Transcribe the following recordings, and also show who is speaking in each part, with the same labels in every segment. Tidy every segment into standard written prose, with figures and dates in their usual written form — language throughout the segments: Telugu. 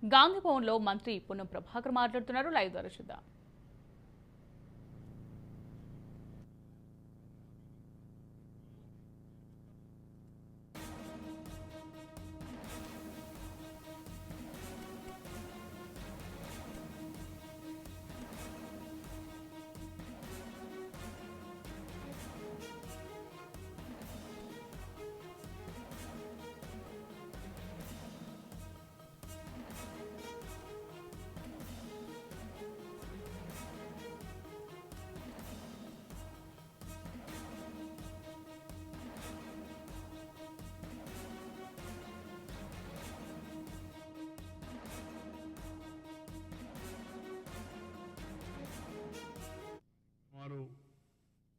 Speaker 1: గాంధీ భవన్లో మంత్రి పొన్నం ప్రభాకర్ మాట్లాడుతున్నారు. లైవ్ ద్వారా చూద్దాం.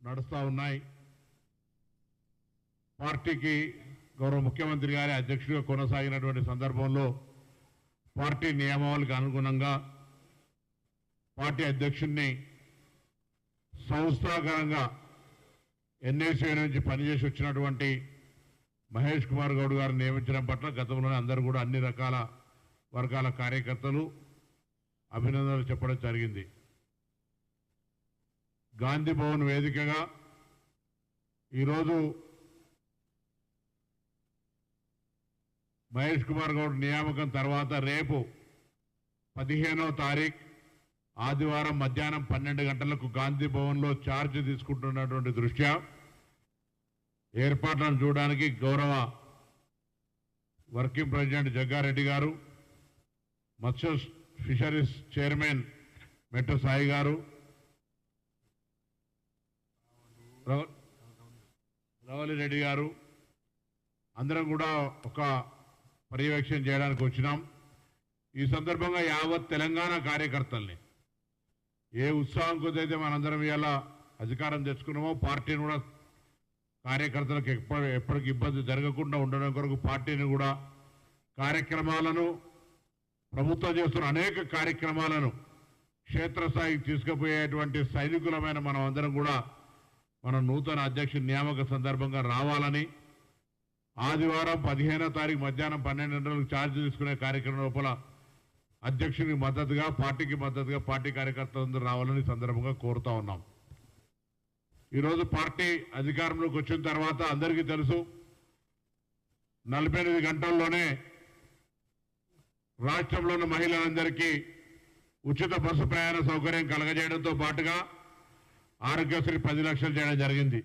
Speaker 2: నడుస్తూ ఉన్నాయి. పార్టీకి గౌరవ ముఖ్యమంత్రి గారి అధ్యక్షుడిగా కొనసాగినటువంటి సందర్భంలో పార్టీ నియమావళికి అనుగుణంగా పార్టీ అధ్యక్షుడిని సంస్థాగతంగా ఎన్ఏసీ నుంచి పనిచేసి వచ్చినటువంటి మహేష్ కుమార్ గౌడ్ గారిని నియమించడం పట్ల గతంలోనే అందరూ కూడా అన్ని రకాల వర్గాల కార్యకర్తలు అభినందనలు చెప్పడం జరిగింది. గాంధీ భవన్ వేదికగా ఈరోజు మహేష్ కుమార్ గౌడ్ నియామకం తర్వాత రేపు 15వ తారీఖు ఆదివారం మధ్యాహ్నం 12 గంటలకు గాంధీ భవన్లో ఛార్జ్ తీసుకుంటున్నటువంటి దృష్ట్యా ఏర్పాట్లను చూడడానికి గౌరవ వర్కింగ్ ప్రెసిడెంట్ జగ్గారెడ్డి గారు, మత్స్య ఫిషరీస్ చైర్మన్ మెట్టు సాయి గారు, రవలి రెడ్డి గారు అందరం కూడా ఒక పర్యవేక్షణ చేయడానికి వచ్చినాం. ఈ సందర్భంగా యావత్ తెలంగాణ కార్యకర్తల్ని ఏ ఉత్సాహం కొద్దైతే మనందరం ఇవాళ అధికారం తెచ్చుకున్నామో పార్టీని కూడా కార్యకర్తలకు ఎప్పటికి ఇబ్బంది జరగకుండా ఉండడం కొరకు పార్టీని కూడా కార్యక్రమాలను ప్రభుత్వం చేస్తున్న అనేక కార్యక్రమాలను క్షేత్రస్థాయికి తీసుకుపోయేటువంటి సైనికులమైన మనం అందరం కూడా మన నూతన అధ్యక్షుడి నియామక సందర్భంగా రావాలని ఆదివారం 15వ తారీఖు మధ్యాహ్నం 12 గంటలకు ఛార్జ్ తీసుకునే కార్యక్రమం లోపల అధ్యక్షుడికి మద్దతుగా పార్టీకి మద్దతుగా పార్టీ కార్యకర్తలందరూ రావాలని సందర్భంగా కోరుతా ఉన్నాం. ఈరోజు పార్టీ అధికారంలోకి వచ్చిన తర్వాత అందరికీ తెలుసు 48 గంటల్లోనే రాష్ట్రంలోని మహిళలందరికీ ఉచిత బస్సు ప్రయాణ సౌకర్యం కలగజేయడంతో పాటుగా ఆరోగ్యశ్రీ 10 లక్షలు చేయడం జరిగింది.